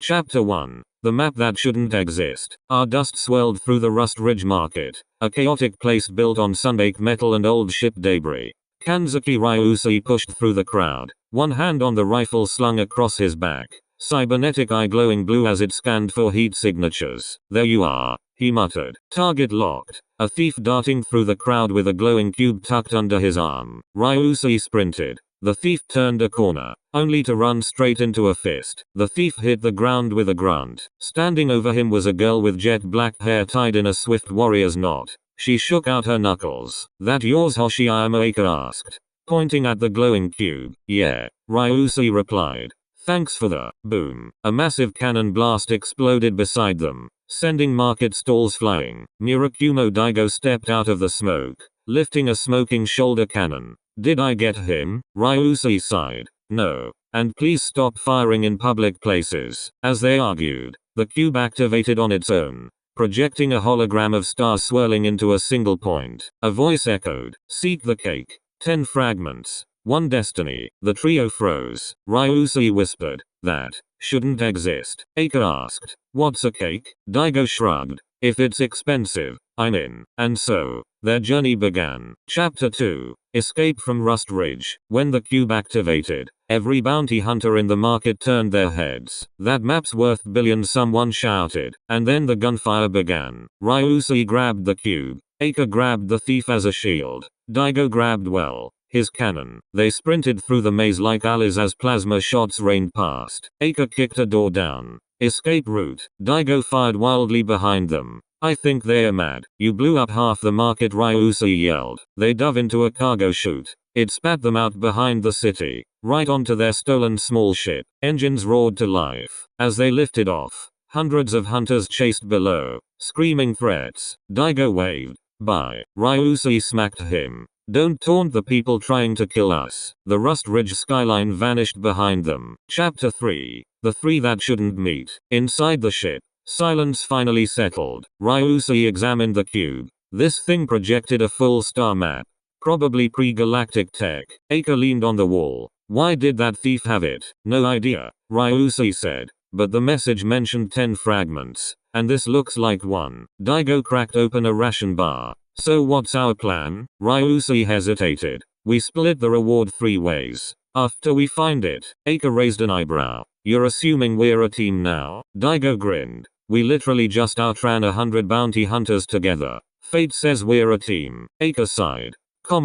Chapter 1. The map that shouldn't exist. Our dust swirled through the Rust Ridge Market, a chaotic place built on sunbaked metal and old ship debris. Qacke Ryusuke pushed through the crowd, one hand on the rifle slung across his back, cybernetic eye glowing blue as it scanned for heat signatures. There you are, he muttered. Target locked. A thief darting through the crowd with a glowing cube tucked under his arm. Ryusuke sprinted. The thief turned a corner, only to run straight into a fist. The thief hit the ground with a grunt. Standing over him was a girl with jet black hair tied in a swift warrior's knot. She shook out her knuckles. That yours, Hoshiyama asked, pointing at the glowing cube. Yeah, Ryusuke replied. Thanks for the boom. A massive cannon blast exploded beside them, sending market stalls flying. Murakumo Daigo stepped out of the smoke, lifting a smoking shoulder cannon. Did I get him? Ryusuke sighed. No. And please stop firing in public places. As they argued, the cube activated on its own, projecting a hologram of stars swirling into a single point. A voice echoed. Seek the cake. 10 fragments. 1 destiny. The trio froze. Ryusuke whispered. That shouldn't exist. Qacke asked. What's a cake? Daigo shrugged. If it's expensive, I'm in. And so, their journey began. Chapter 2. Escape from Rust Ridge. When the cube activated, every bounty hunter in the market turned their heads. That map's worth billions, someone shouted. And then the gunfire began. Ryusuke grabbed the cube. Qacke grabbed the thief as a shield. Daigo grabbed, well, his cannon. They sprinted through the maze like alleys as plasma shots rained past. Qacke kicked a door down. Escape route. Daigo fired wildly behind them. I think they're mad. You blew up half the market, Ryusuke yelled. They dove into a cargo chute. It spat them out behind the city, right onto their stolen small ship. Engines roared to life. As they lifted off, hundreds of hunters chased below, screaming threats. Daigo waved. Bye. Ryusuke smacked him. Don't taunt the people trying to kill us. The Rust Ridge skyline vanished behind them. Chapter 3. The three that shouldn't meet. Inside the ship, silence finally settled. Ryusuke examined the cube. This thing projected a full star map. Probably pre-galactic tech. Qacke leaned on the wall. Why did that thief have it? No idea, Ryusuke said. But the message mentioned 10 fragments. And this looks like one. Daigo cracked open a ration bar. So what's our plan? Ryusuke hesitated. We split the reward 3 ways. After we find it. Qacke raised an eyebrow. You're assuming we're a team now? Daigo grinned. We literally just outran 100 bounty hunters together. Fate says we're a team. Qacke sighed.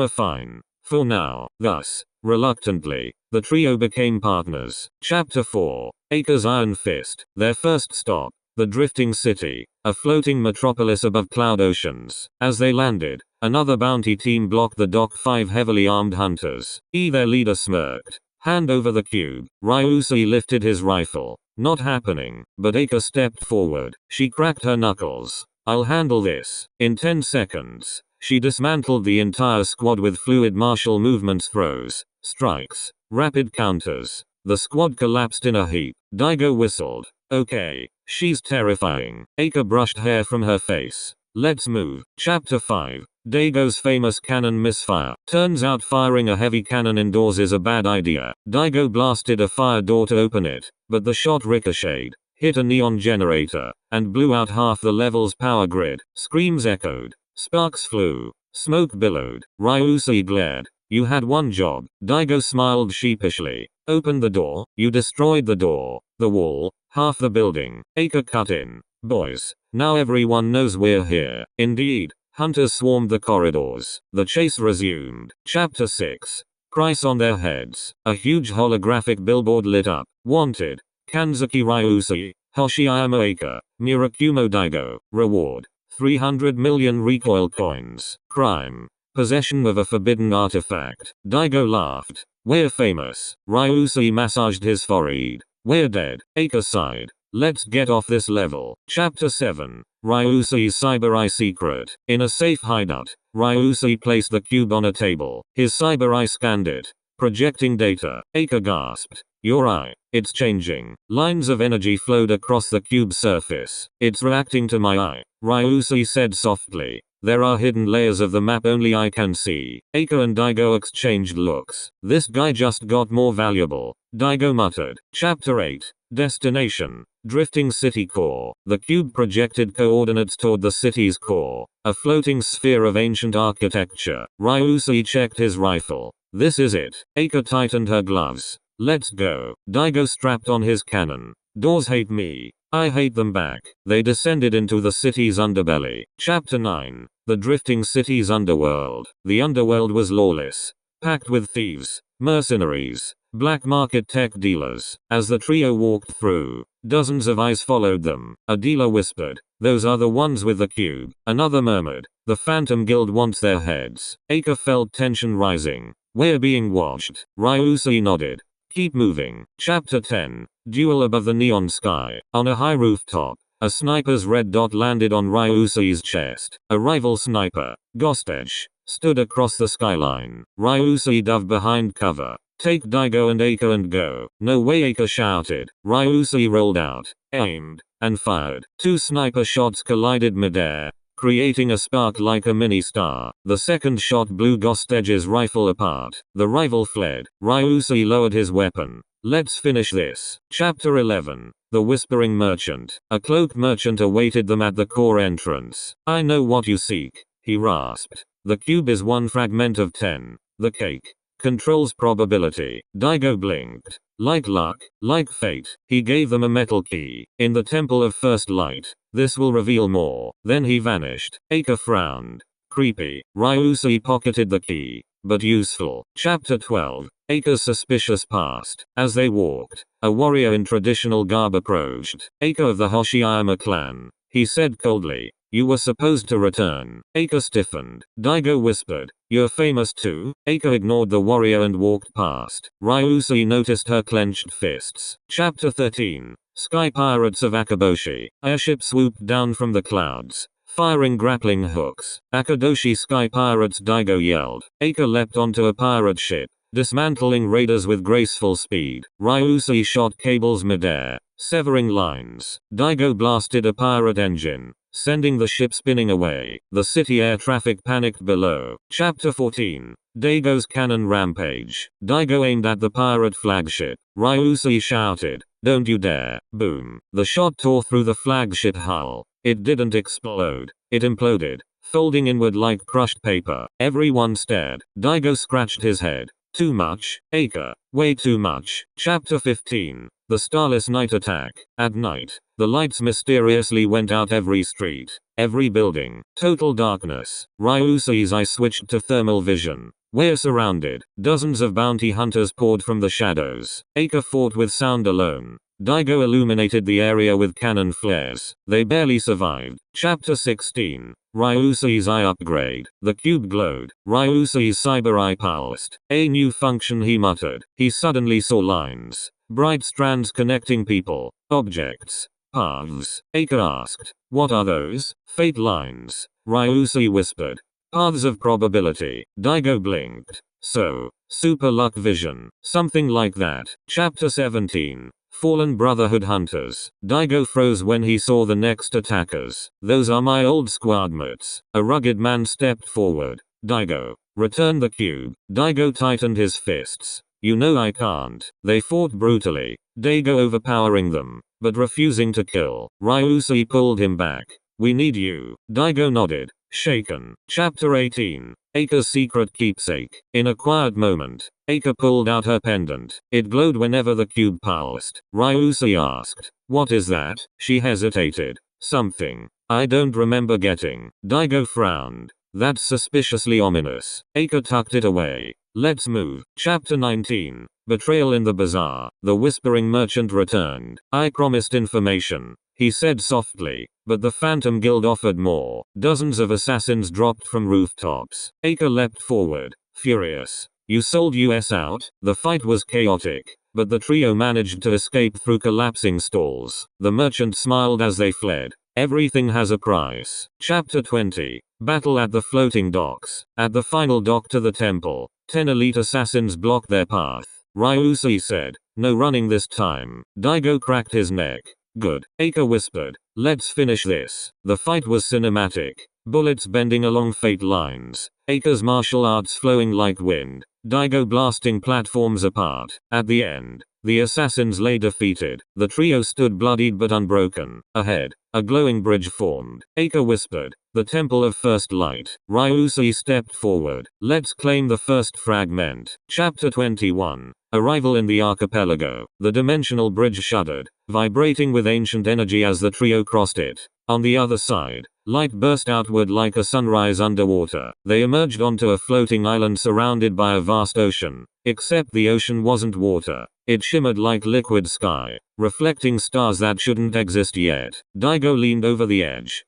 Fine. For now. Thus, reluctantly, the trio became partners. Chapter 4. Qacke's Iron Fist. Their first stop. The drifting city. A floating metropolis above cloud oceans. As they landed, another bounty team blocked the dock. 5 heavily armed hunters. Their leader smirked. Hand over the cube. Ryusuke lifted his rifle. Not happening. But Qacke stepped forward. She cracked her knuckles. I'll handle this. In 10 seconds, she dismantled the entire squad with fluid martial movements, throws, strikes, rapid counters. The squad collapsed in a heap. Daigo whistled. Okay, she's terrifying. Qacke brushed hair from her face. Let's move. Chapter 5. Daigo's famous cannon misfire. Turns out firing a heavy cannon indoors is a bad idea. Daigo blasted a fire door to open it, but the shot ricocheted, hit a neon generator, and blew out half the level's power grid. Screams echoed. Sparks flew. Smoke billowed. Ryusuke glared. You had one job. Daigo smiled sheepishly. Open the door. You destroyed the door, the wall, half the building. Qacke cut in. Boys, now everyone knows we're here. Indeed, hunters swarmed the corridors. The chase resumed. Chapter 6. Price on their heads. A huge holographic billboard lit up. Wanted. Qacke Ryusuke, Hoshiyama Qacke, Murakumo Daigo. Reward. 300 million recoil coins. Crime. Possession of a forbidden artifact. Daigo laughed. We're famous. Ryusuke massaged his forehead. We're dead. Qacke sighed. Let's get off this level. Chapter 7. Ryusuke's Cyber Eye secret. In a safe hideout, Ryusuke placed the cube on a table. His Cyber Eye scanned it, projecting data. Qacke gasped. Your eye. It's changing. Lines of energy flowed across the cube's surface. It's reacting to my eye, Ryusuke said softly. There are hidden layers of the map only I can see. Qacke and Daigo exchanged looks. This guy just got more valuable, Daigo muttered. Chapter 8. Destination. Drifting city core. The cube projected coordinates toward the city's core, a floating sphere of ancient architecture. Ryusui checked his rifle. This is it. Qacke tightened her gloves. Let's go. Daigo strapped on his cannon. Doors hate me. I hate them back. They descended into the city's underbelly. Chapter 9. The drifting city's underworld. The underworld was lawless, packed with thieves, mercenaries, black market tech dealers. As the trio walked through, dozens of eyes followed them. A dealer whispered, "Those are the ones with the cube." Another murmured, "The Phantom Guild wants their heads." Qacke felt tension rising. "We're being watched." Ryusui nodded. "Keep moving." Chapter 10. Duel above the neon sky. On a high rooftop, a sniper's red dot landed on Ryusui's chest. A rival sniper, Qacke, stood across the skyline. Ryusui dove behind cover. "Take Daigo and Qacke and go." "No way," Qacke shouted. Ryusui rolled out, aimed, and fired. Two sniper shots collided midair, creating a spark like a mini-star. The second shot blew Qacke's rifle apart. The rival fled. Ryusui lowered his weapon. "Let's finish this." Chapter 11. The Whispering Merchant. A cloak merchant awaited them at the core entrance. "I know what you seek," he rasped. "The cube is one fragment of 10. The cake controls probability." Daigo blinked. "Like luck, like fate." He gave them a metal key. "In the Temple of First Light. This will reveal more." Then he vanished. Qacke frowned. "Creepy." Ryusui pocketed the key, but useful. Chapter 12. Qacke's suspicious past. As they walked, a warrior in traditional garb approached. "Qacke of the Hoshiyama clan," he said coldly. "You were supposed to return." Qacke stiffened. Daigo whispered, "You're famous too?" Qacke ignored the warrior and walked past. Ryusui noticed her clenched fists. Chapter 13. Sky Pirates of Akadoshi. Airship swooped down from the clouds, firing grappling hooks. "Akadoshi Sky Pirates," Daigo yelled. Qacke leapt onto a pirate ship, dismantling raiders with graceful speed. Ryusui shot cables midair, severing lines. Daigo blasted a pirate engine, sending the ship spinning away. The city air traffic panicked below. Chapter 14. Daigo's cannon rampage. Daigo aimed at the pirate flagship. Ryusui shouted, "Don't you dare." Boom. The shot tore through the flagship hull. It didn't explode. It imploded, folding inward like crushed paper. Everyone stared. Daigo scratched his head. "Too much, Qacke. Way too much." Chapter 15. The Starless Night Attack. At night, the lights mysteriously went out every street, every building. Total darkness. Ryusui's eye switched to thermal vision. "We're surrounded." Dozens of bounty hunters poured from the shadows. Qacke fought with sound alone. Daigo illuminated the area with cannon flares. They barely survived. Chapter 16. Ryusui's eye upgrade. The cube glowed. Ryusui's cyber eye pulsed. "A new function," he muttered. He suddenly saw lines. Bright strands connecting people, objects, paths. Qacke asked, "What are those?" "Fate lines," Ryusui whispered. "Paths of probability." Daigo blinked. "So, super luck vision. Something like that." Chapter 17. Fallen Brotherhood Hunters. Daigo froze when he saw the next attackers. "Those are my old squadmates." A rugged man stepped forward. "Daigo, return the cube." Daigo tightened his fists. "You know I can't." They fought brutally, Daigo overpowering them, but refusing to kill. Ryusui pulled him back. "We need you." Daigo nodded, shaken. Chapter 18. Qacke's secret keepsake. In a quiet moment, Qacke pulled out her pendant. It glowed whenever the cube pulsed. Ryusui asked, "What is that?" She hesitated. "Something I don't remember getting." Daigo frowned. "That's suspiciously ominous." Qacke tucked it away. "Let's move." Chapter 19. Betrayal in the Bazaar. The Whispering Merchant returned. "I promised information," he said softly, "but the Phantom Guild offered more." Dozens of assassins dropped from rooftops. Qacke leapt forward, furious. "You sold us out?" The fight was chaotic, but the trio managed to escape through collapsing stalls. The merchant smiled as they fled. "Everything has a price." Chapter 20. Battle at the floating docks. At the final dock to the temple, 10 elite assassins blocked their path. Ryusui said, "No running this time." Daigo cracked his neck. "Good," Qacke whispered. "Let's finish this." The fight was cinematic. bullets bending along fate lines, Qacke's martial arts flowing like wind, Daigo blasting platforms apart. At the end, the assassins lay defeated. The trio stood bloodied but unbroken. Ahead, a glowing bridge formed. Qacke whispered, "The Temple of First Light." Ryuusui stepped forward. "Let's claim the first fragment." Chapter 21. Arrival in the archipelago. The dimensional bridge shuddered, vibrating with ancient energy as the trio crossed it. On the other side, light burst outward like a sunrise underwater. They emerged onto a floating island surrounded by a vast ocean. Except the ocean wasn't water. It shimmered like liquid sky, reflecting stars that shouldn't exist yet. Daigo leaned over the edge.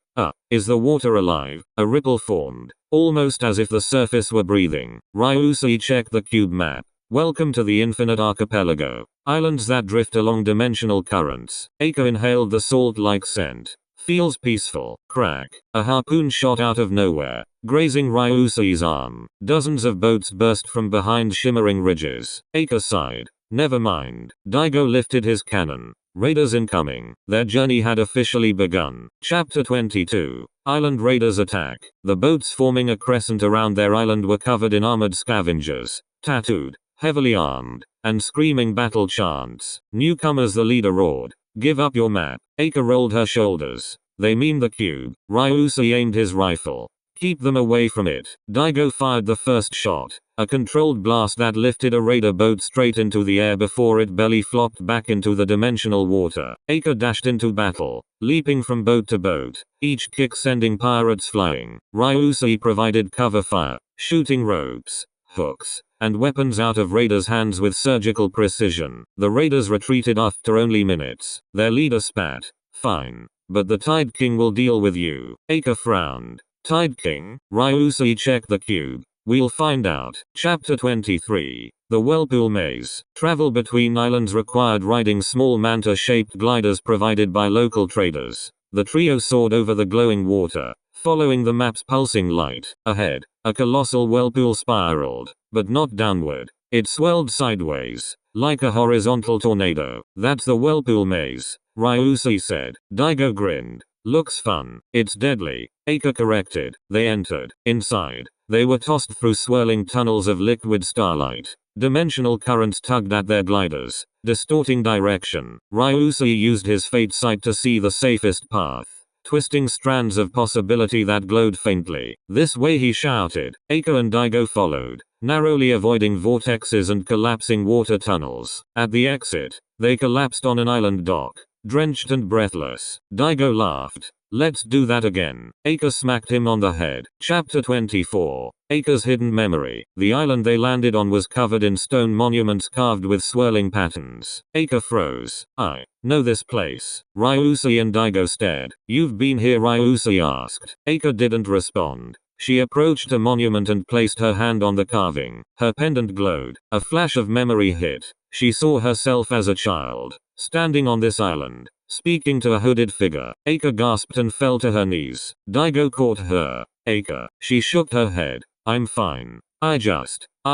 Is the water alive? A ripple formed, almost as if the surface were breathing. Ryuusui checked the cube map. Welcome to the infinite archipelago. Islands that drift along dimensional currents. Qacke inhaled the salt-like scent. Feels peaceful. Crack. A harpoon shot out of nowhere, grazing Ryuusui's arm. Dozens of boats burst from behind shimmering ridges. Qacke sighed. Never mind. Daigo lifted his cannon. Raiders incoming. Their journey had officially begun. Chapter 22. Island raiders attack. The boats forming a crescent around their island were covered in armored scavengers, tattooed, heavily armed, and screaming battle chants. Newcomers, the leader roared. "Give up your map." Qacke rolled her shoulders. "They mean the cube." Ryuusui aimed his rifle. "Keep them away from it." Daigo fired the first shot. A controlled blast that lifted a raider boat straight into the air before it belly flopped back into the dimensional water. Qacke dashed into battle, leaping from boat to boat, each kick sending pirates flying. Ryuusui provided cover fire, shooting ropes, hooks, and weapons out of raiders' hands with surgical precision. The raiders retreated after only minutes. Their leader spat. "Fine. But the Tide King will deal with you." Qacke frowned. "Tide King?" Ryuusui checked the cube. "We'll find out." Chapter 23. The Whirlpool Maze. Travel between islands required riding small manta-shaped gliders provided by local traders. The trio soared over the glowing water, following the map's pulsing light. Ahead, a colossal whirlpool spiraled, but not downward. It swirled sideways, like a horizontal tornado. "That's the Whirlpool Maze," Ryuusui said. Daigo grinned. "Looks fun." "It's deadly," Qacke corrected. They entered. Inside, they were tossed through swirling tunnels of liquid starlight. Dimensional currents tugged at their gliders, distorting direction. Ryuusui used his fate sight to see the safest path, twisting strands of possibility that glowed faintly. "This way," he shouted. Qacke and Daigo followed, narrowly avoiding vortexes and collapsing water tunnels. At the exit, they collapsed on an island dock, drenched and breathless. Daigo laughed. "Let's do that again." Qacke smacked him on the head. Chapter 24. Qacke's hidden memory. The island they landed on was covered in stone monuments carved with swirling patterns. Qacke froze. "I know this place." Ryuusui and Daigo stared. "You've been here?" Ryuusui asked. Qacke didn't respond. She approached a monument and placed her hand on the carving. Her pendant glowed. A flash of memory hit. She saw herself as a child, standing on this island, speaking to a hooded figure. Qacke gasped and fell to her knees. Daigo caught her. "Qacke." She shook her head. "I'm fine. I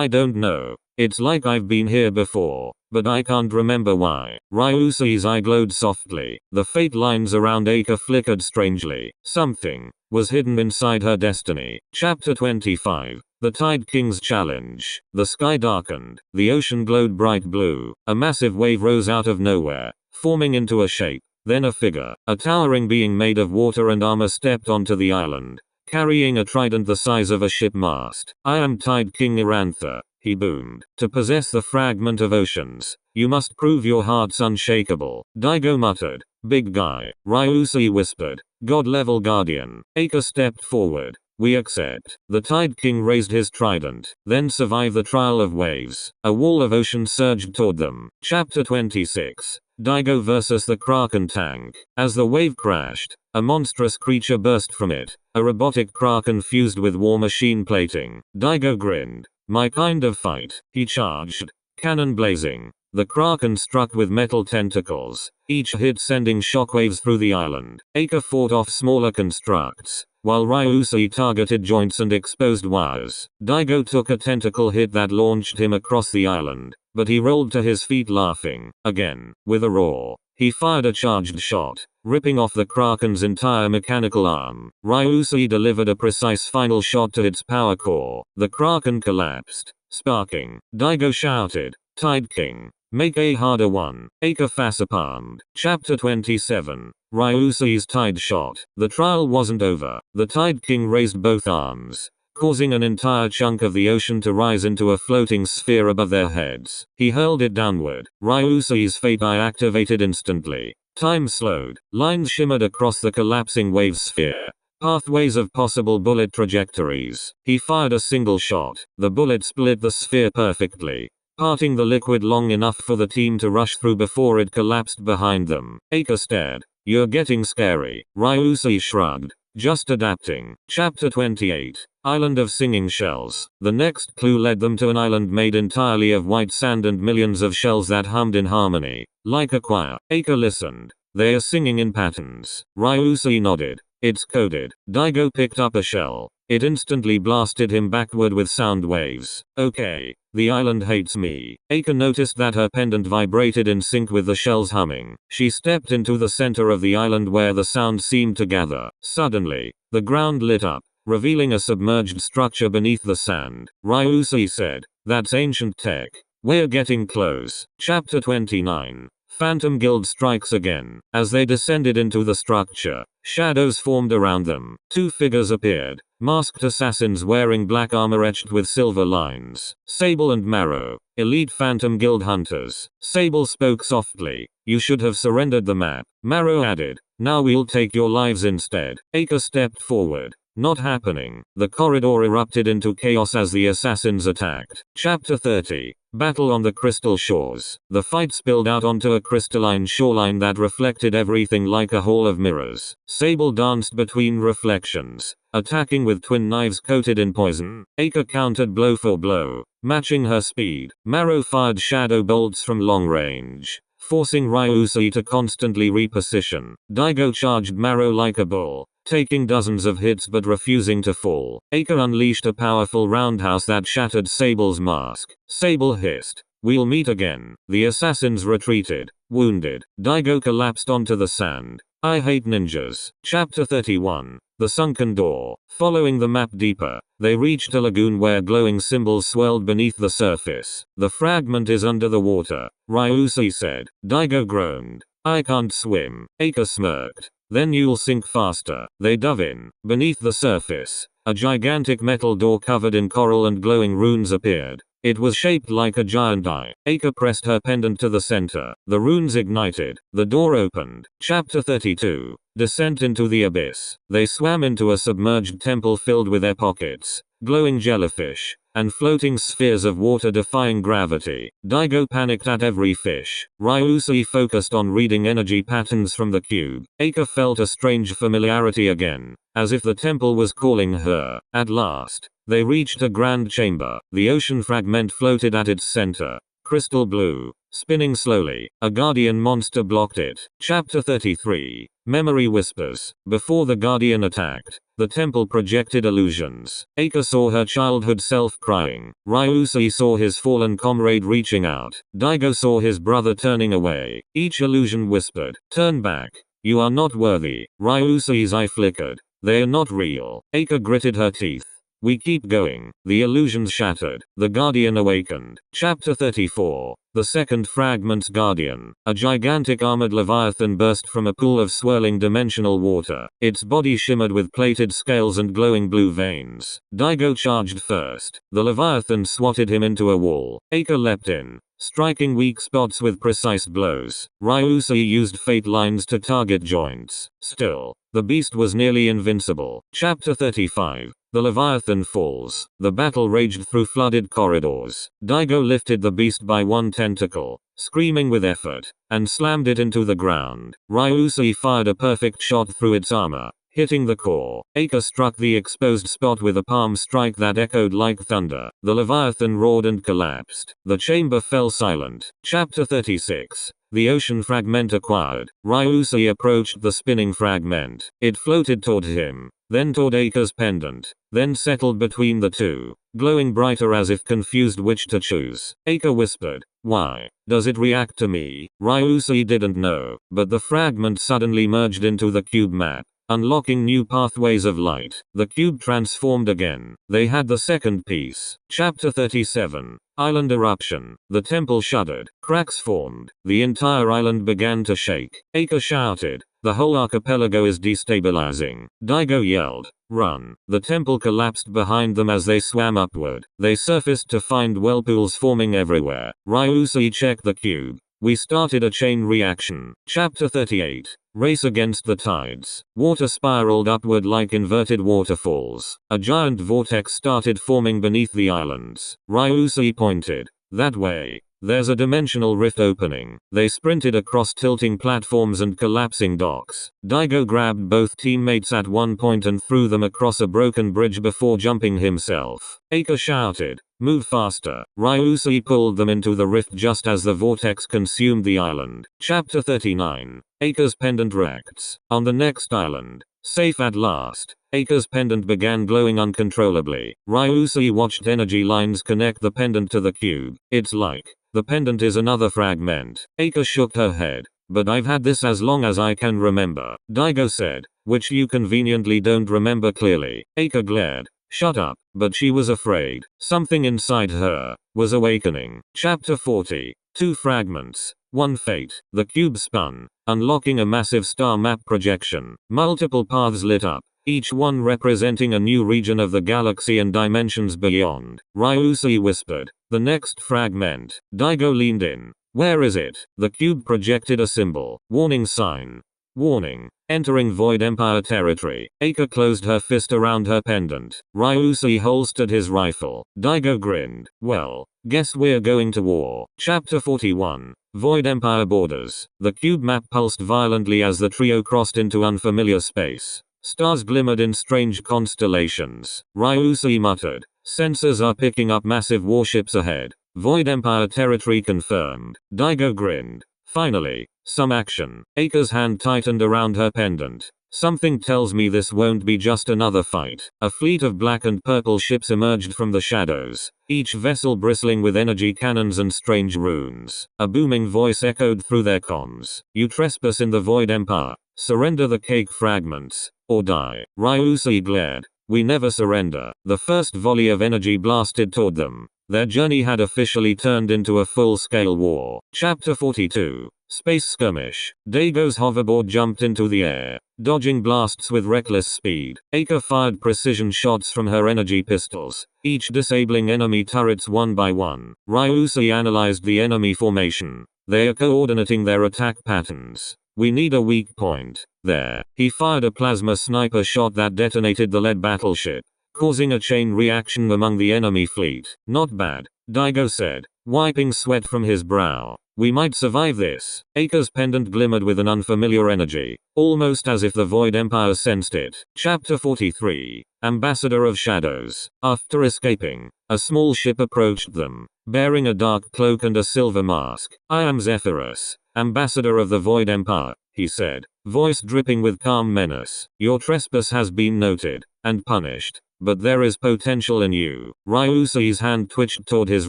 don't know. It's like I've been here before, but I can't remember why." Ryuusui's eye glowed softly. The fate lines around Qacke flickered strangely. Something was hidden inside her destiny. Chapter 25. The Tide King's Challenge. The sky darkened. The ocean glowed bright blue. A massive wave rose out of nowhere, forming into a shape. Then a figure, a towering being made of water and armor, stepped onto the island, carrying a trident the size of a ship mast. "I am Tide King Irantha," he boomed. "To possess the fragment of oceans, you must prove your heart's unshakable." Daigo muttered. "Big guy." Ryuusui whispered. "God-level guardian." Qacke stepped forward. "We accept." The Tide King raised his trident. "Then survive the trial of waves." A wall of ocean surged toward them. Chapter 26. Daigo vs. the Kraken tank. As the wave crashed, a monstrous creature burst from it. A robotic kraken fused with war machine plating. Daigo grinned. "My kind of fight." He charged, cannon blazing. The Kraken struck with metal tentacles, each hit sending shockwaves through the island. Qacke fought off smaller constructs, while Ryuusui targeted joints and exposed wires. Daigo took a tentacle hit that launched him across the island, but he rolled to his feet laughing. Again, with a roar, he fired a charged shot, ripping off the Kraken's entire mechanical arm. Ryuusui delivered a precise final shot to its power core. The Kraken collapsed, sparking. Daigo shouted, "Tide King, make a harder one." Qacke facepalmed. Chapter 27. Ryuusui's Tide Shot. The trial wasn't over. The Tide King raised both arms, causing an entire chunk of the ocean to rise into a floating sphere above their heads. He hurled it downward. Ryuusui's Fate Eye activated instantly. Time slowed. Lines shimmered across the collapsing wave sphere, pathways of possible bullet trajectories. He fired a single shot. The bullet split the sphere perfectly, parting the liquid long enough for the team to rush through before it collapsed behind them. Qacke stared. "You're getting scary." Ryuusui shrugged. "Just adapting." Chapter 28. Island of Singing Shells. The next clue led them to an island made entirely of white sand and millions of shells that hummed in harmony, like a choir. Qacke listened. "They are singing in patterns." Ryuusui nodded. "It's coded." Daigo picked up a shell. It instantly blasted him backward with sound waves. "Okay, the island hates me." Qacke noticed that her pendant vibrated in sync with the shell's humming. She stepped into the center of the island where the sound seemed to gather. Suddenly, the ground lit up, revealing a submerged structure beneath the sand. Ryuusui said, "That's ancient tech. We're getting close." Chapter 29. Phantom Guild strikes again. As they descended into the structure, shadows formed around them. Two figures appeared, masked assassins wearing black armor etched with silver lines. Sable and Marrow, elite Phantom Guild hunters. Sable spoke softly. "You should have surrendered the map." Marrow added, "Now we'll take your lives instead." Qacke stepped forward. "Not happening." The corridor erupted into chaos as the assassins attacked. Chapter 30. Battle on the Crystal Shores. The fight spilled out onto a crystalline shoreline that reflected everything like a hall of mirrors. Sable danced between reflections, attacking with twin knives coated in poison. Qacke countered blow for blow, matching her speed. Marrow fired shadow bolts from long range, forcing Ryuusui to constantly reposition. Daigo charged Marrow like a bull, taking dozens of hits but refusing to fall. Qacke unleashed a powerful roundhouse that shattered Sable's mask. Sable hissed, "We'll meet again." The assassins retreated, wounded. Daigo collapsed onto the sand. "I hate ninjas." Chapter 31. The Sunken Door. Following the map deeper, they reached a lagoon where glowing symbols swirled beneath the surface. "The fragment is under the water," Ryuusui said. Daigo groaned. "I can't swim." Qacke smirked. "Then you'll sink faster." They dove in. Beneath the surface, a gigantic metal door covered in coral and glowing runes appeared. It was shaped like a giant eye. Qacke pressed her pendant to the center. The runes ignited. The door opened. Chapter 32. Descent into the Abyss. They swam into a submerged temple filled with air pockets, glowing jellyfish, and floating spheres of water defying gravity. Daigo panicked at every fish. Ryuusui focused on reading energy patterns from the cube. Qacke felt a strange familiarity again, as if the temple was calling her. At last, they reached a grand chamber. The ocean fragment floated at its center, crystal blue, spinning slowly. A guardian monster blocked it. Chapter 33. Memory Whispers. Before the guardian attacked, the temple projected illusions. Qacke saw her childhood self crying. Ryuusui saw his fallen comrade reaching out. Daigo saw his brother turning away. Each illusion whispered, "Turn back. You are not worthy." Ryuusui's eye flickered. "They are not real." Qacke gritted her teeth. "We keep going." The illusions shattered. The Guardian awakened. Chapter 34. The Second Fragment's Guardian. A gigantic armored leviathan burst from a pool of swirling dimensional water. Its body shimmered with plated scales and glowing blue veins. Daigo charged first. The leviathan swatted him into a wall. Qacke leapt in, striking weak spots with precise blows. Ryuusui used fate lines to target joints. Still, the beast was nearly invincible. Chapter 35. The Leviathan falls. The battle raged through flooded corridors. Daigo lifted the beast by one tentacle, screaming with effort, and slammed it into the ground. Ryuusui fired a perfect shot through its armor, hitting the core. Qacke struck the exposed spot with a palm strike that echoed like thunder. The Leviathan roared and collapsed. The chamber fell silent. Chapter 36. The ocean fragment acquired. Ryusuke approached the spinning fragment. It floated toward him, then toward Qacke's pendant, then settled between the two, glowing brighter as if confused which to choose. Qacke whispered, "Why does it react to me?" Ryusuke didn't know, but the fragment suddenly merged into the cube map, unlocking new pathways of light. The cube transformed again. They had the second piece. Chapter 37. Island eruption. The temple shuddered. Cracks formed. The entire island began to shake. Qacke shouted, "The whole archipelago is destabilizing." Daigo yelled, "Run." The temple collapsed behind them as they swam upward. They surfaced to find whirlpools forming everywhere. Ryusuke checked the cube. "We started a chain reaction." Chapter 38. Race against the tides. Water spiraled upward like inverted waterfalls. A giant vortex started forming beneath the islands. Ryusuke pointed, "That way. There's a dimensional rift opening." They sprinted across tilting platforms and collapsing docks. Daigo grabbed both teammates at one point and threw them across a broken bridge before jumping himself. Qacke shouted, "Move faster." Ryusuke pulled them into the rift just as the vortex consumed the island. Chapter 39. Qacke's pendant wrecked. On the next island, safe at last, Qacke's pendant began glowing uncontrollably. Ryusuke watched energy lines connect the pendant to the cube. "It's like the pendant is another fragment." Qacke shook her head. "But I've had this as long as I can remember," Daigo said, "which you conveniently don't remember clearly." Qacke glared. "Shut up." But she was afraid. Something inside her was awakening. Chapter 40. Two fragments. One fate. The cube spun, unlocking a massive star map projection. Multiple paths lit up, each one representing a new region of the galaxy and dimensions beyond. Ryusuke whispered, "The next fragment." Daigo leaned in. "Where is it?" The cube projected a symbol. Warning sign. Warning. Entering Void Empire territory. Qacke closed her fist around her pendant. Ryusuke holstered his rifle. Daigo grinned. "Well, guess we're going to war." Chapter 41. Void Empire borders. The cube map pulsed violently as the trio crossed into unfamiliar space. Stars glimmered in strange constellations. Ryusuke muttered, "Sensors are picking up massive warships ahead." Void Empire territory confirmed. Daigo grinned. "Finally, some action." Qacke's hand tightened around her pendant. "Something tells me this won't be just another fight." A fleet of black and purple ships emerged from the shadows, each vessel bristling with energy cannons and strange runes. A booming voice echoed through their comms. "You trespass in the Void Empire. Surrender the cake fragments, or die." Ryusuke glared. "We never surrender." The first volley of energy blasted toward them. Their journey had officially turned into a full-scale war. Chapter 42. Space skirmish. Daigo's hoverboard jumped into the air, dodging blasts with reckless speed. Qacke fired precision shots from her energy pistols, each disabling enemy turrets one by one. Ryusuke analyzed the enemy formation. They are coordinating their attack patterns. "We need a weak point." There. He fired a plasma sniper shot that detonated the lead battleship, causing a chain reaction among the enemy fleet. "Not bad," Daigo said, wiping sweat from his brow. "We might survive this." Qacke's pendant glimmered with an unfamiliar energy, almost as if the Void Empire sensed it. Chapter 43. Ambassador of Shadows. After escaping, a small ship approached them, bearing a dark cloak and a silver mask. "I am Zephyrus, Ambassador of the Void Empire," he said, voice dripping with calm menace. "Your trespass has been noted and punished, but there is potential in you." Ryusuke's hand twitched toward his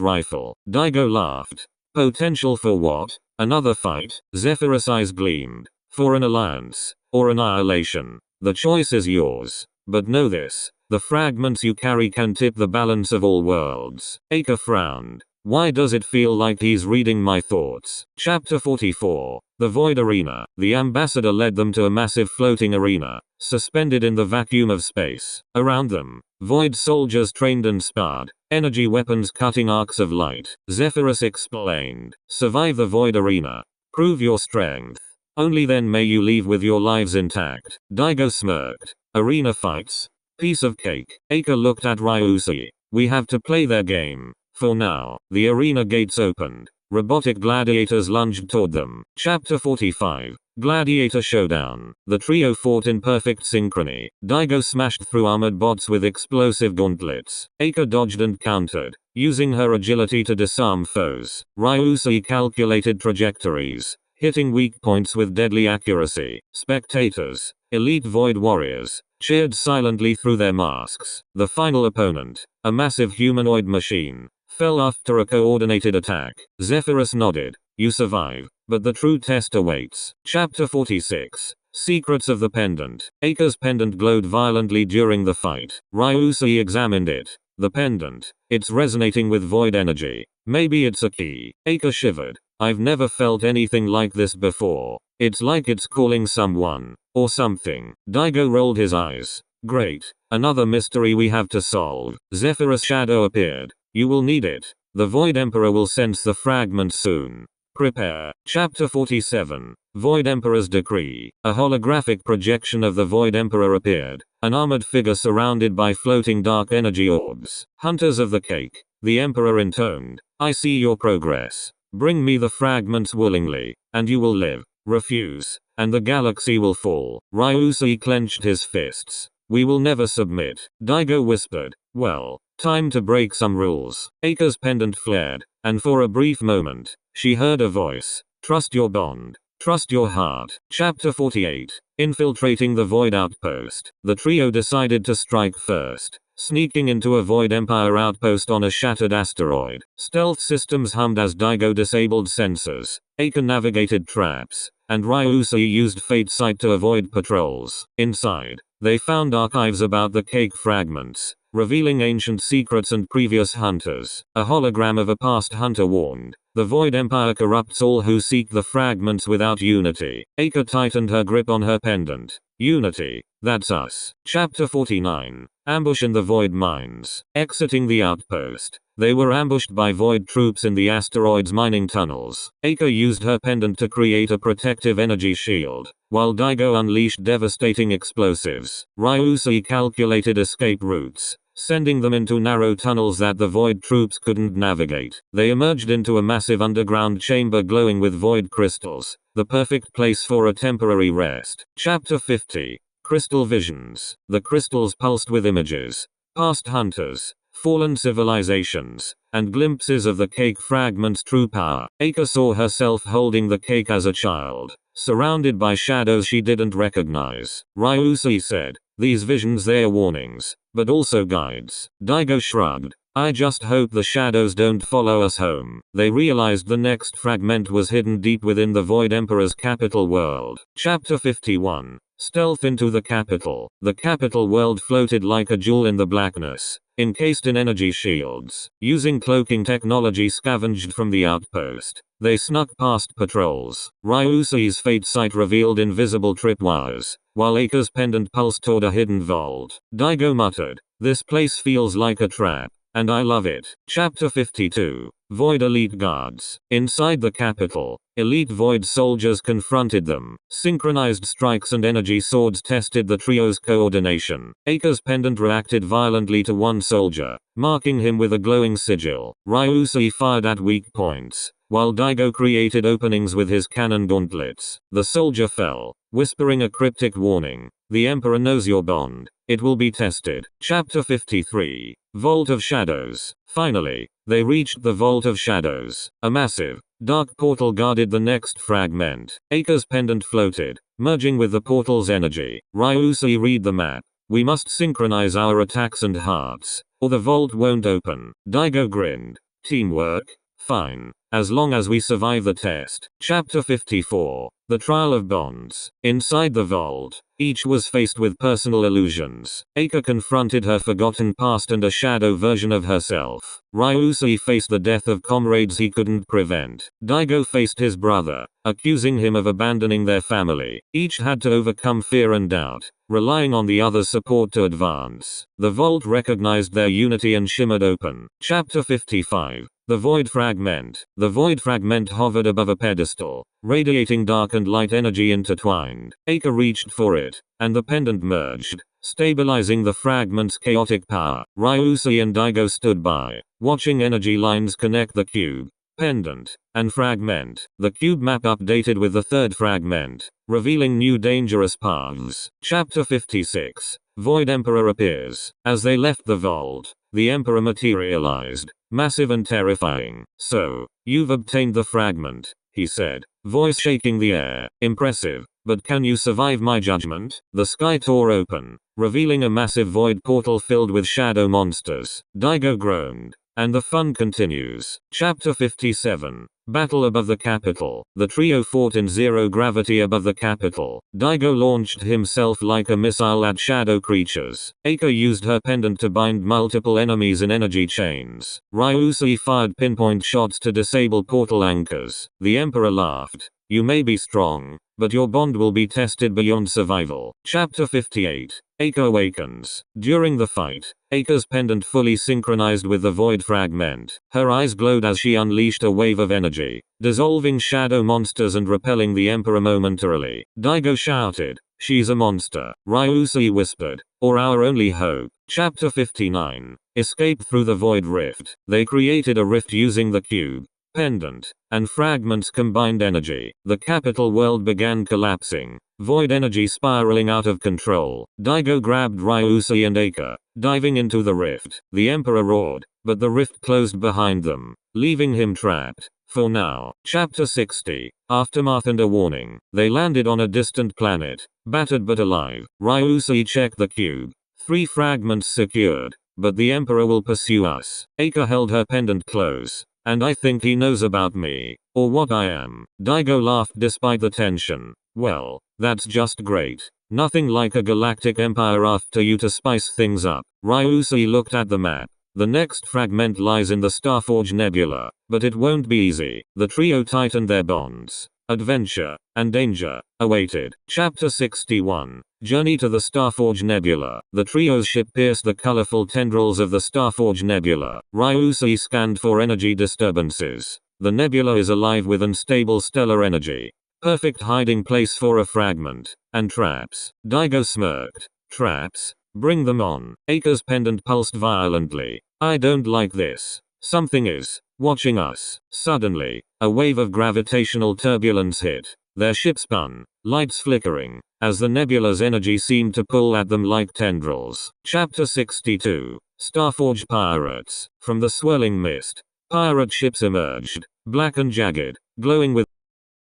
rifle. Daigo laughed. "Potential for what? Another fight?" Zephyrus' eyes gleamed. "For an alliance, or annihilation. The choice is yours. But know this, the fragments you carry can tip the balance of all worlds." Qacke frowned. Why does it feel like he's reading my thoughts? Chapter 44. The Void Arena. The ambassador led them to a massive floating arena, suspended in the vacuum of space. Around them, Void soldiers trained and sparred, energy weapons cutting arcs of light. Zephyrus explained, "Survive the Void Arena. Prove your strength. Only then may you leave with your lives intact." Daigo smirked. "Arena fights? Piece of cake." Qacke looked at Ryusuke. "We have to play their game. For now." The arena gates opened. Robotic gladiators lunged toward them. Chapter 45. Gladiator Showdown. The trio fought in perfect synchrony. Daigo smashed through armored bots with explosive gauntlets. Qacke dodged and countered, using her agility to disarm foes. Ryusui calculated trajectories, hitting weak points with deadly accuracy. Spectators, elite void warriors, cheered silently through their masks. The final opponent, a massive humanoid machine, fell after a coordinated attack. Zephyrus nodded. You survive, but the true test awaits. Chapter 46. Secrets of the Pendant. Qacke's pendant glowed violently during the fight. Ryusui examined it. The pendant. It's resonating with void energy. Maybe it's a key. Qacke shivered. I've never felt anything like this before. It's like it's calling someone. Or something. Daigo rolled his eyes. Great. Another mystery we have to solve. Zephyrus' shadow appeared. You will need it. The Void Emperor will sense the fragment soon. Prepare. Chapter 47. Void Emperor's Decree. A holographic projection of the Void Emperor appeared. An armored figure surrounded by floating dark energy orbs. Hunters of the Cake. The Emperor intoned. I see your progress. Bring me the fragments willingly, and you will live. Refuse, and the galaxy will fall. Ryusui clenched his fists. We will never submit. Daigo whispered. Well, time to break some rules. Qacke's pendant flared, and for a brief moment, she heard a voice. Trust your bond. Trust your heart. Chapter 48. Infiltrating the Void Outpost. The trio decided to strike first, sneaking into a Void Empire outpost on a shattered asteroid. Stealth systems hummed as Daigo disabled sensors. Qacke navigated traps, and Ryusui used Fate Sight to avoid patrols. Inside, they found archives about the cake fragments, revealing ancient secrets and previous hunters. A hologram of a past hunter warned. The Void Empire corrupts all who seek the fragments without unity. Qacke tightened her grip on her pendant. Unity. That's us. Chapter 49. Ambush in the Void Mines. Exiting the outpost, they were ambushed by Void troops in the asteroid's mining tunnels. Qacke used her pendant to create a protective energy shield, while Daigo unleashed devastating explosives. Ryusui calculated escape routes, sending them into narrow tunnels that the Void troops couldn't navigate. They emerged into a massive underground chamber glowing with Void crystals, the perfect place for a temporary rest. Chapter 50. Crystal Visions. The crystals pulsed with images, past hunters, fallen civilizations, and glimpses of the cake fragment's true power. Qacke saw herself holding the cake as a child, surrounded by shadows she didn't recognize. Ryusui said, these visions, they're warnings, but also guides. Daigo shrugged. I just hope the shadows don't follow us home. They realized the next fragment was hidden deep within the Void Emperor's capital world. Chapter 51. Stealth into the capital. The capital world floated like a jewel in the blackness, encased in energy shields. Using cloaking technology scavenged from the outpost, they snuck past patrols. Ryusui's Fate Sight revealed invisible tripwires, while Qacke's pendant pulsed toward a hidden vault. Daigo muttered, this place feels like a trap, and I love it. Chapter 52. Void Elite Guards. Inside the capital, elite Void soldiers confronted them. Synchronized strikes and energy swords tested the trio's coordination. Qacke's pendant reacted violently to one soldier, marking him with a glowing sigil. Ryusui fired at weak points, while Daigo created openings with his cannon gauntlets. The soldier fell, whispering a cryptic warning. The Emperor knows your bond. It will be tested. Chapter 53. Vault of Shadows. Finally, they reached the Vault of Shadows. A massive, dark portal guarded the next fragment. Qacke's pendant floated, merging with the portal's energy. Ryusui read the map. We must synchronize our attacks and hearts, or the vault won't open. Daigo grinned. Teamwork? Fine, as long as we survive the test. Chapter 54. The Trial of Bonds. Inside the vault, each was faced with personal illusions. Qacke confronted her forgotten past and a shadow version of herself. Ryusui faced the death of comrades he couldn't prevent. Daigo faced his brother, accusing him of abandoning their family. Each had to overcome fear and doubt, relying on the other's support to advance. The vault recognized their unity and shimmered open. Chapter 55. The Void Fragment. The Void Fragment hovered above a pedestal, radiating dark and light energy intertwined. Qacke reached for it, and the pendant merged, stabilizing the fragment's chaotic power. Ryusui and Daigo stood by, watching energy lines connect the cube, pendant, and fragment. The cube map updated with the third fragment, revealing new dangerous paths. Chapter 56. Void Emperor appears. As they left the vault, the Emperor materialized, massive and terrifying. "So, you've obtained the fragment," he said, voice shaking the air. "Impressive. But can you survive my judgment?" The sky tore open, revealing a massive void portal filled with shadow monsters. Daigo groaned. And the fun continues. Chapter 57. Battle above the capital. The trio fought in zero gravity above the capital. Daigo launched himself like a missile at shadow creatures. Qacke used her pendant to bind multiple enemies in energy chains. Ryuusui fired pinpoint shots to disable portal anchors. The Emperor laughed. "You may be strong, but your bond will be tested beyond survival." Chapter 58. Qacke awakens. During the fight, Qacke's pendant fully synchronized with the void fragment. Her eyes glowed as she unleashed a wave of energy, dissolving shadow monsters and repelling the Emperor momentarily. Daigo shouted, "She's a monster." Ryuusui whispered, "Or our only hope." Chapter 59. Escape through the void rift. They created a rift using the cube, pendant, and fragments combined energy. The capital world began collapsing, void energy spiraling out of control. Daigo grabbed Ryuusui and Qacke, diving into the rift. The Emperor roared, but the rift closed behind them, leaving him trapped. For now. Chapter 60. Aftermath and a warning. They landed on a distant planet, battered but alive. Ryuusui checked the cube. 3 fragments secured. But the Emperor will pursue us. Qacke held her pendant close. "And I think he knows about me, or what I am." Daigo laughed despite the tension. "Well, that's just great. Nothing like a galactic empire after you to spice things up." Ryuusui looked at the map. The next fragment lies in the Starforge Nebula, but it won't be easy. The trio tightened their bonds. Adventure and danger awaited. Chapter 61. Journey to the Starforge Nebula. The trio's ship pierced the colorful tendrils of the Starforge Nebula. Ryuusui scanned for energy disturbances. The nebula is alive with unstable stellar energy. Perfect hiding place for a fragment. And traps. Daigo smirked. "Traps? Bring them on." Qacke's pendant pulsed violently. "I don't like this. Something is watching us." Suddenly, a wave of gravitational turbulence hit. Their ship spun, lights flickering, as the nebula's energy seemed to pull at them like tendrils. Chapter 62. Starforge Pirates. From the swirling mist, pirate ships emerged, black and jagged, glowing with.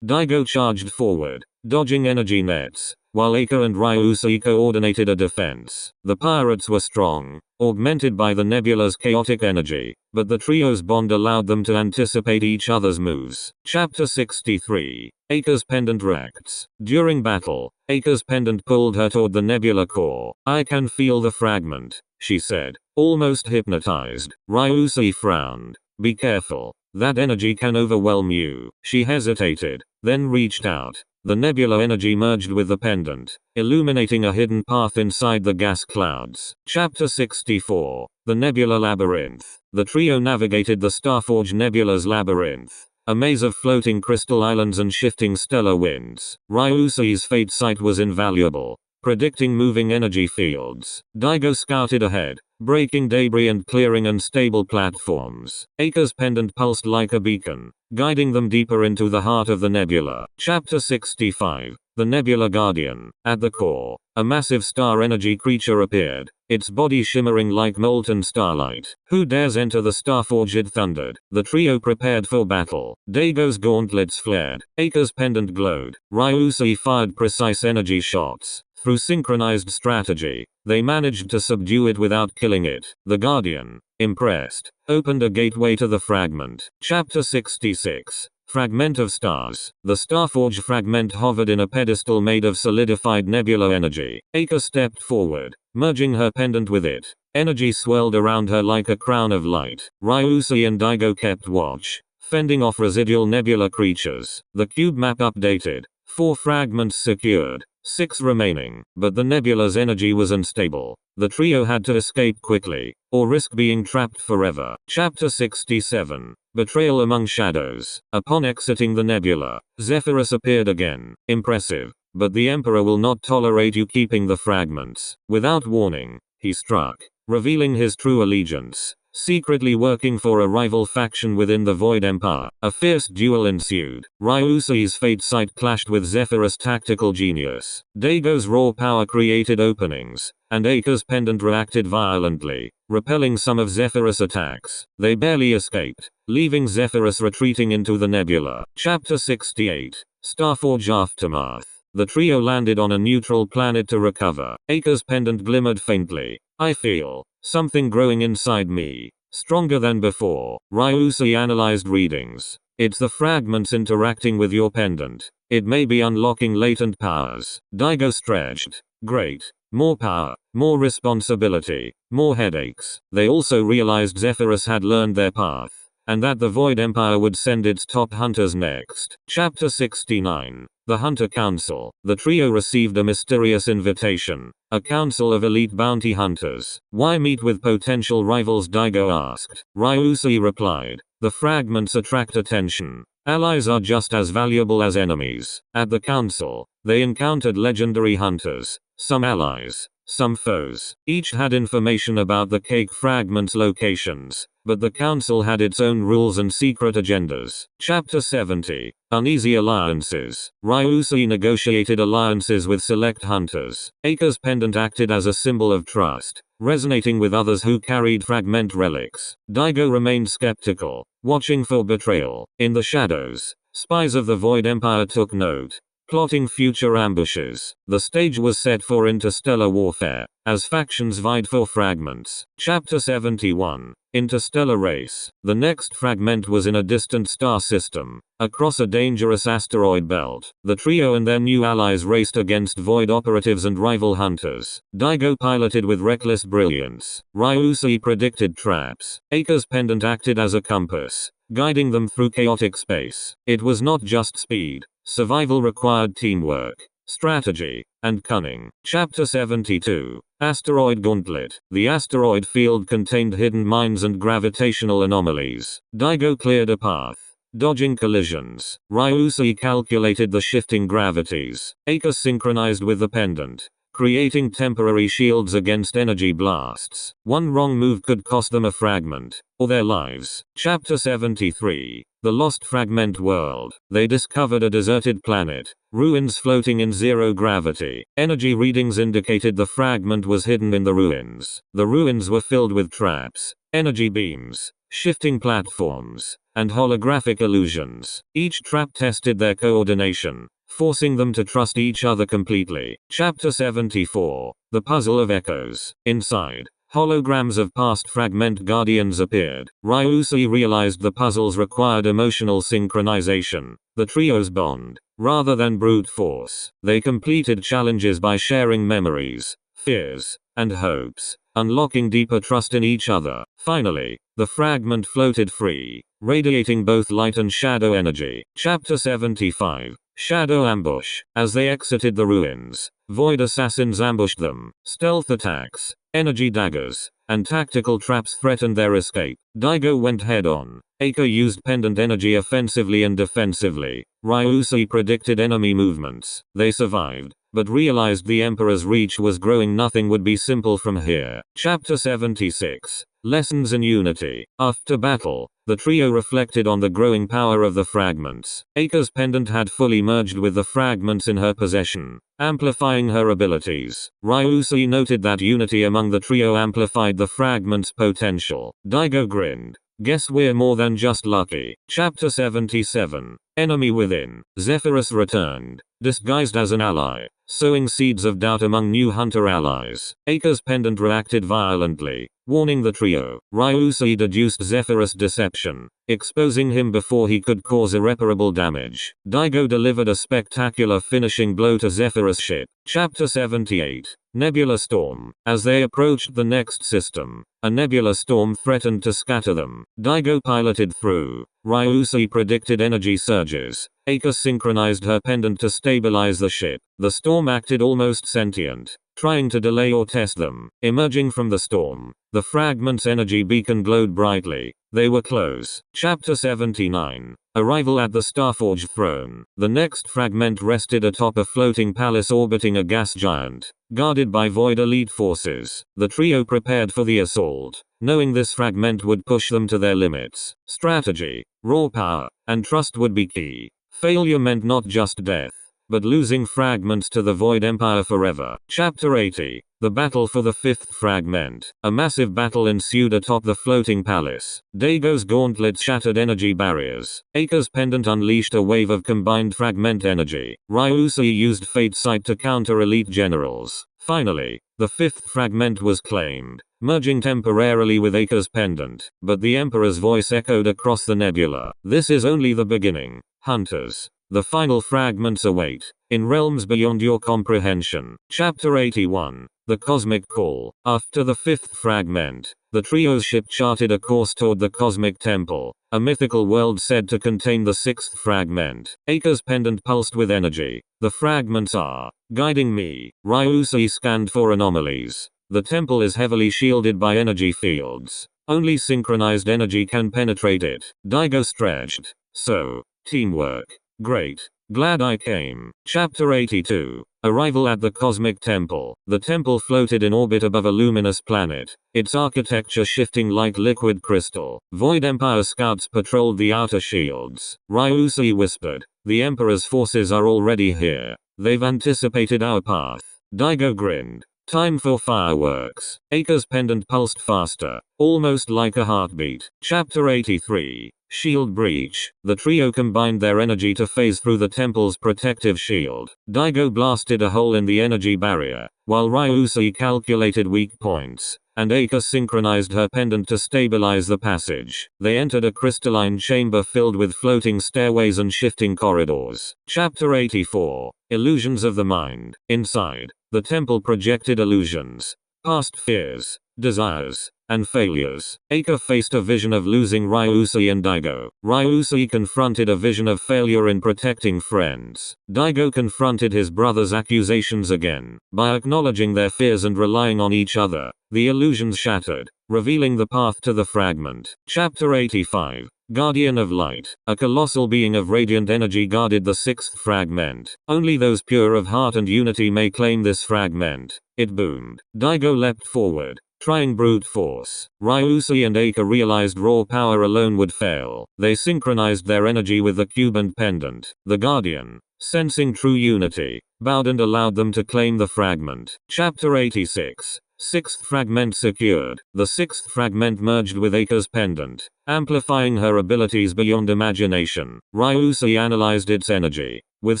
Daigo charged forward, dodging energy nets, while Qacke and Ryuusui coordinated a defense. The pirates were strong, augmented by the nebula's chaotic energy, but the trio's bond allowed them to anticipate each other's moves. Chapter 63. Qacke's pendant reacts. During battle, Qacke's pendant pulled her toward the nebula core. "I can feel the fragment," she said, almost hypnotized. Ryuusui frowned. "Be careful. That energy can overwhelm you." She hesitated, then reached out. The nebula energy merged with the pendant, illuminating a hidden path inside the gas clouds. Chapter 64. The Nebula Labyrinth. The trio navigated the Starforge Nebula's labyrinth, a maze of floating crystal islands and shifting stellar winds. Ryuusui's fate sight was invaluable, predicting moving energy fields. Daigo scouted ahead, breaking debris and clearing unstable platforms. Qacke's pendant pulsed like a beacon, guiding them deeper into the heart of the nebula. Chapter 65. The Nebula Guardian. At the core, a massive star energy creature appeared, its body shimmering like molten starlight. "Who dares enter the Starforge?" it thundered. The trio prepared for battle. Daigo's gauntlets flared. Qacke's pendant glowed. Ryuusui fired precise energy shots. Through synchronized strategy, they managed to subdue it without killing it. The Guardian, impressed, opened a gateway to the fragment. Chapter 66. Fragment of Stars. The Starforge fragment hovered in a pedestal made of solidified nebula energy. Qacke stepped forward, merging her pendant with it. Energy swirled around her like a crown of light. Ryuusui and Daigo kept watch, fending off residual nebula creatures. The cube map updated. 4 fragments secured, 6 remaining, but the nebula's energy was unstable. The trio had to escape quickly, or risk being trapped forever. Chapter 67. Betrayal Among Shadows. Upon exiting the nebula, Zephyrus appeared again. "Impressive, but the Emperor will not tolerate you keeping the fragments." Without warning, he struck, revealing his true allegiance. secretly working for a rival faction within the Void Empire. A fierce duel ensued. Ryusui's fate sight clashed with Zephyrus' tactical genius. Daigo's raw power created openings, and Qacke's pendant reacted violently, repelling some of Zephyrus' attacks. They barely escaped, leaving Zephyrus retreating into the nebula. Chapter 68. Starforge Aftermath. The trio landed on a neutral planet to recover. Qacke's pendant glimmered faintly. I feel something growing inside me, stronger than before. Ryusui analyzed readings. It's the fragments interacting with your pendant. It may be unlocking latent powers. Daigo stretched. Great. More power, more responsibility, more headaches. They also realized Zephyrus had learned their path, and that the Void Empire would send its top hunters next. Chapter 69. The Hunter Council. The trio received a mysterious invitation. A council of elite bounty hunters. Why meet with potential rivals? Daigo asked. Ryusui replied. The fragments attract attention. Allies are just as valuable as enemies. At the council, they encountered legendary hunters. Some allies, some foes. Each had information about the Qacke fragments' locations, but the council had its own rules and secret agendas. Chapter 70. Uneasy alliances. Ryusui negotiated alliances with select hunters. Qacke's pendant acted as a symbol of trust, resonating with others who carried fragment relics. Daigo remained skeptical, watching for betrayal. In the shadows, spies of the Void Empire took note, plotting future ambushes. The stage was set for interstellar warfare, as factions vied for fragments. Chapter 71. Interstellar Race. The next fragment was in a distant star system, across a dangerous asteroid belt. The trio and their new allies raced against Void operatives and rival hunters. Daigo piloted with reckless brilliance. Ryusui predicted traps. Qacke's pendant acted as a compass, guiding them through chaotic space. It was not just speed. Survival required teamwork, strategy, and cunning. Chapter 72. Asteroid Gauntlet. The asteroid field contained hidden mines and gravitational anomalies. Daigo cleared a path, dodging collisions. Ryusui calculated the shifting gravities. Qacke synchronized with the pendant, creating temporary shields against energy blasts. One wrong move could cost them a fragment, or their lives. Chapter 73. The Lost Fragment World. They discovered a deserted planet, ruins floating in zero gravity. Energy readings indicated the fragment was hidden in the ruins. The ruins were filled with traps, energy beams, shifting platforms, and holographic illusions. Each trap tested their coordination, forcing them to trust each other completely. Chapter 74. The Puzzle of Echoes. Inside, holograms of past fragment guardians appeared. Ryusui realized the puzzles required emotional synchronization, the trio's bond, rather than brute force. They completed challenges by sharing memories, fears, and hopes, unlocking deeper trust in each other. Finally, the fragment floated free, radiating both light and shadow energy. Chapter 75. Shadow Ambush. As they exited the ruins, Void assassins ambushed them. Stealth attacks, energy daggers, and tactical traps threatened their escape. Daigo went head-on. Qacke used pendant energy offensively and defensively. Ryusui predicted enemy movements. They survived, but realized the Emperor's reach was growing. Nothing would be simple from here. Chapter 76. Lessons in Unity. After battle, the trio reflected on the growing power of the fragments. Qacke's pendant had fully merged with the fragments in her possession, amplifying her abilities. Ryusui noted that unity among the trio amplified the fragments' potential. Daigo grinned. Guess we're more than just lucky. Chapter 77. Enemy Within. Zephyrus returned, disguised as an ally, sowing seeds of doubt among new hunter allies. Qacke's pendant reacted violently, warning the trio. Ryusui deduced Zephyrus' deception, exposing him before he could cause irreparable damage. Daigo delivered a spectacular finishing blow to Zephyrus' ship. Chapter 78. Nebula Storm. As they approached the next system, a nebula storm threatened to scatter them. Daigo piloted through. Ryusui predicted energy surges. Qacke synchronized her pendant to stabilize the ship. The storm acted almost sentient, trying to delay or test them. Emerging from the storm, the fragment's energy beacon glowed brightly. They were close. Chapter 79. Arrival at the Starforge throne. The next fragment rested atop a floating palace orbiting a gas giant, guarded by Void elite forces. The trio prepared for the assault, knowing this fragment would push them to their limits. Strategy, raw power, and trust would be key. Failure meant not just death, but losing fragments to the Void Empire forever. Chapter 80. The battle for the fifth fragment. A massive battle ensued atop the floating palace. Daigo's gauntlet shattered energy barriers. Qacke's pendant unleashed a wave of combined fragment energy. Ryusui used Fate Sight to counter elite generals. Finally, the fifth fragment was claimed, merging temporarily with Qacke's pendant. But the Emperor's voice echoed across the nebula. This is only the beginning, hunters. The final fragments await, in realms beyond your comprehension. Chapter 81. The Cosmic Call. After the fifth fragment, the trio's ship charted a course toward the Cosmic Temple, a mythical world said to contain the sixth fragment. Qacke's pendant pulsed with energy. The fragments are guiding me. Ryusui scanned for anomalies. The temple is heavily shielded by energy fields. Only synchronized energy can penetrate it. Daigo stretched. So, teamwork. Great. Glad I came. Chapter 82. Arrival at the Cosmic Temple. The temple floated in orbit above a luminous planet, its architecture shifting like liquid crystal. Void Empire scouts patrolled the outer shields. Ryusui whispered, "The Emperor's forces are already here. They've anticipated our path." Daigo grinned. Time for fireworks. Qacke's pendant pulsed faster, almost like a heartbeat. Chapter 83. Shield breach. The trio combined their energy to phase through the temple's protective shield. Daigo blasted a hole in the energy barrier, while Ryusui calculated weak points, and Qacke synchronized her pendant to stabilize the passage. They entered a crystalline chamber filled with floating stairways and shifting corridors. Chapter 84. Illusions of the mind. Inside, the temple projected illusions, past fears, desires, and failures. Qacke faced a vision of losing Ryusui and Daigo. Ryusui confronted a vision of failure in protecting friends. Daigo confronted his brother's accusations again. By acknowledging their fears and relying on each other, the illusions shattered, revealing the path to the fragment. Chapter 85. Guardian of Light. A colossal being of radiant energy guarded the sixth fragment. Only those pure of heart and unity may claim this fragment. It boomed. Daigo leapt forward, trying brute force. Ryusui and Qacke realized raw power alone would fail. They synchronized their energy with the cube and pendant. The Guardian, sensing true unity, bowed and allowed them to claim the fragment. Chapter 86. Sixth fragment secured. The sixth fragment merged with Qacke's pendant, amplifying her abilities beyond imagination. Ryusui analyzed its energy. With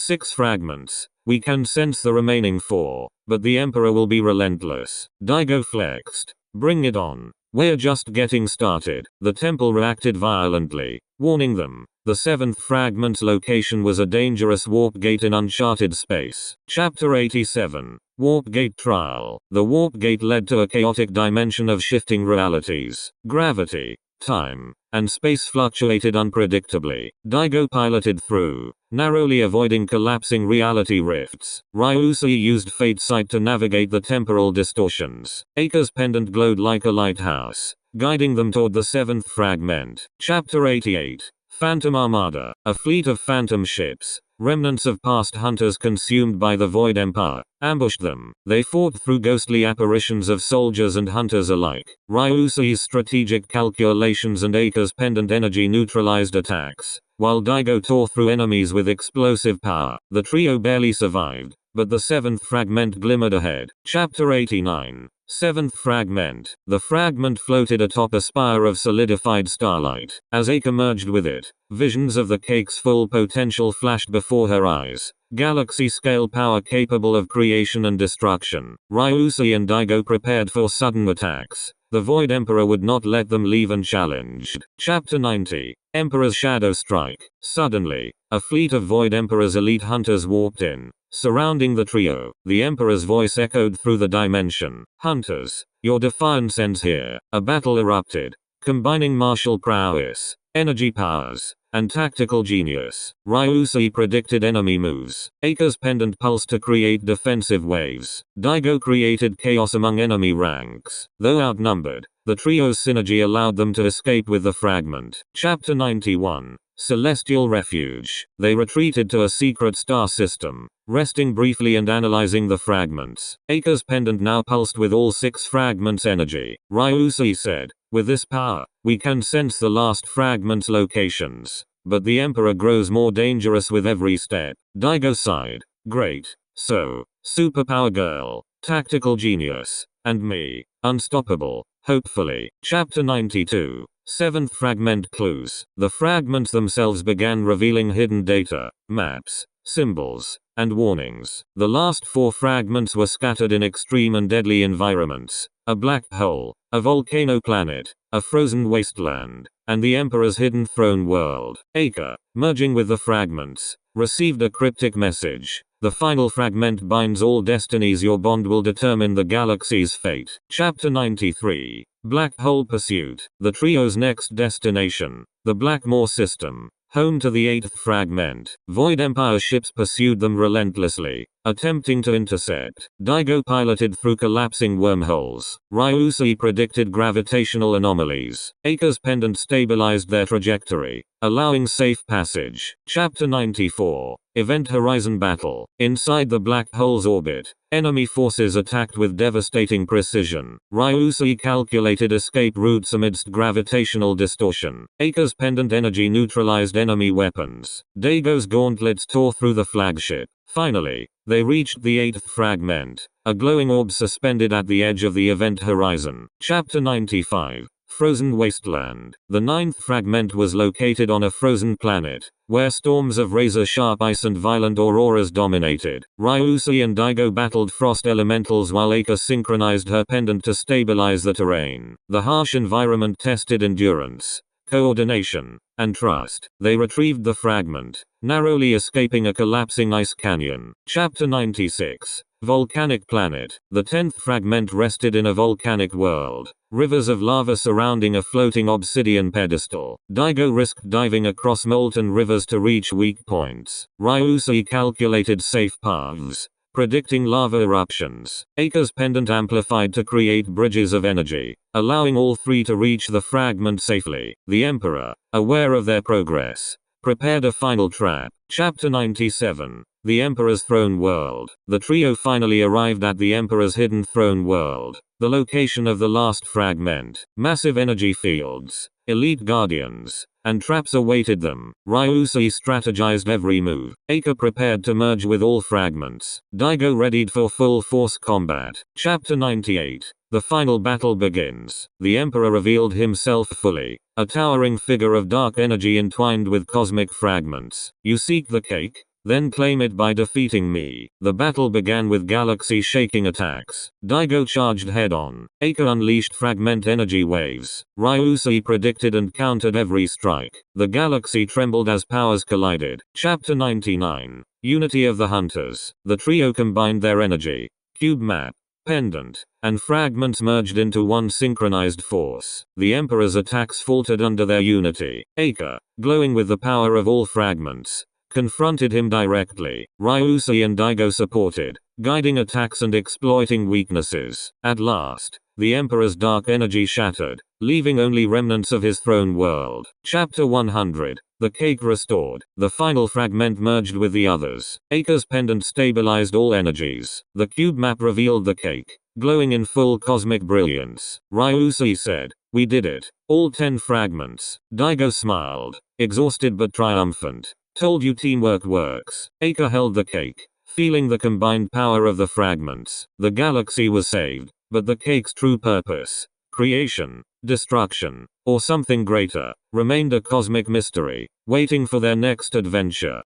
6 fragments, we can sense the remaining 4, but the Emperor will be relentless. Daigo flexed. Bring it on. We're just getting started. The temple reacted violently, warning them. The 7th fragment's location was a dangerous warp gate in uncharted space. Chapter 87. Warp Gate Trial. The warp gate led to a chaotic dimension of shifting realities. Gravity, time, and space fluctuated unpredictably. Daigo piloted through, narrowly avoiding collapsing reality rifts. Ryusui used Fate Sight to navigate the temporal distortions. Qacke's pendant glowed like a lighthouse, guiding them toward the 7th fragment. Chapter 88. Phantom Armada. A fleet of phantom ships, remnants of past hunters consumed by the Void Empire, ambushed them. They fought through ghostly apparitions of soldiers and hunters alike. Ryusui's strategic calculations and Qacke's pendant energy neutralized attacks, while Daigo tore through enemies with explosive power. The trio barely survived, but the 7th fragment glimmered ahead. Chapter 89. 7th fragment. The fragment floated atop a spire of solidified starlight. As Qacke merged with it, visions of the cake's full potential flashed before her eyes. Galaxy-scale power capable of creation and destruction. Ryusui and Daigo prepared for sudden attacks. The Void Emperor would not let them leave unchallenged. Chapter 90. Emperor's Shadow Strike. Suddenly, a fleet of Void Emperor's elite hunters warped in, surrounding the trio. The Emperor's voice echoed through the dimension. Hunters, your defiance ends here. A battle erupted, combining martial prowess, energy powers, and tactical genius. Ryusui predicted enemy moves. Qacke's pendant pulsed to create defensive waves. Daigo created chaos among enemy ranks. Though outnumbered, the trio's synergy allowed them to escape with the fragment. Chapter 91. celestial refuge. They retreated to a secret star system, resting briefly and analyzing the fragments. Qacke's pendant now pulsed with all 6 fragments' energy. Ryuzi said, "With this power, we can sense the last fragment's locations. But the Emperor grows more dangerous with every step." Daigo sighed. "Great. So, superpower girl, tactical genius, and me, unstoppable, hopefully." Chapter 92. 7th Fragment Clues. The fragments themselves began revealing hidden data, maps, symbols, and warnings. The last 4 fragments were scattered in extreme and deadly environments: a black hole, a volcano planet, a frozen wasteland, and the Emperor's hidden throne world. Qacke, merging with the fragments, received a cryptic message. "The final fragment binds all destinies. Your bond will determine the galaxy's fate." Chapter 93. Black Hole Pursuit. The trio's next destination, the Blackmore system, home to the 8th fragment. Void Empire ships pursued them relentlessly, attempting to intercept. Daigo piloted through collapsing wormholes. Ryuzi predicted gravitational anomalies. Qacke's pendant stabilized their trajectory, allowing safe passage. Chapter 94. Event Horizon Battle. Inside the black hole's orbit, enemy forces attacked with devastating precision. Ryuzi calculated escape routes amidst gravitational distortion. Qacke's pendant energy neutralized enemy weapons. Daigo's gauntlets tore through the flagship. Finally, they reached the 8th fragment, a glowing orb suspended at the edge of the event horizon. Chapter 95. Frozen Wasteland. The 9th fragment was located on a frozen planet, where storms of razor-sharp ice and violent auroras dominated. Ryuzi and Daigo battled frost elementals while Qacke synchronized her pendant to stabilize the terrain. The harsh environment tested endurance, coordination, and trust. They retrieved the fragment, narrowly escaping a collapsing ice canyon. Chapter 96. Volcanic Planet. The 10th fragment rested in a volcanic world, rivers of lava surrounding a floating obsidian pedestal. Daigo risked diving across molten rivers to reach weak points. Ryuzi calculated safe paths, predicting lava eruptions. Qacke's pendant amplified to create bridges of energy, allowing all 3 to reach the fragment safely. The Emperor, aware of their progress, prepared a final trap. Chapter 97. The Emperor's Throne World. The trio finally arrived at the Emperor's hidden throne world, the location of the last fragment. Massive energy fields, elite guardians, and traps awaited them. Ryuzi strategized every move. Qacke prepared to merge with all fragments. Daigo readied for full force combat. Chapter 98. The final battle begins. The Emperor revealed himself fully, a towering figure of dark energy entwined with cosmic fragments. "You seek the cake? Then claim it by defeating me." The battle began with galaxy-shaking attacks. Daigo charged head-on. Qacke unleashed fragment energy waves. Ryuzi predicted and countered every strike. The galaxy trembled as powers collided. Chapter 99. Unity of the Hunters. The trio combined their energy, cube map, pendant, and fragments merged into one synchronized force. The Emperor's attacks faltered under their unity. Qacke, glowing with the power of all fragments, confronted him directly. Ryuzi and Daigo supported, guiding attacks and exploiting weaknesses. At last, the Emperor's dark energy shattered, leaving only remnants of his throne world. Chapter 100. The cake restored. The final fragment merged with the others. Qacke's pendant stabilized all energies. The cube map revealed the cake, glowing in full cosmic brilliance. Ryuzi said, "We did it. All 10 fragments." Daigo smiled, exhausted but triumphant. "Told you teamwork works." Qacke held the cake, feeling the combined power of the fragments. The galaxy was saved, but the cake's true purpose, creation, destruction, or something greater, remained a cosmic mystery, waiting for their next adventure.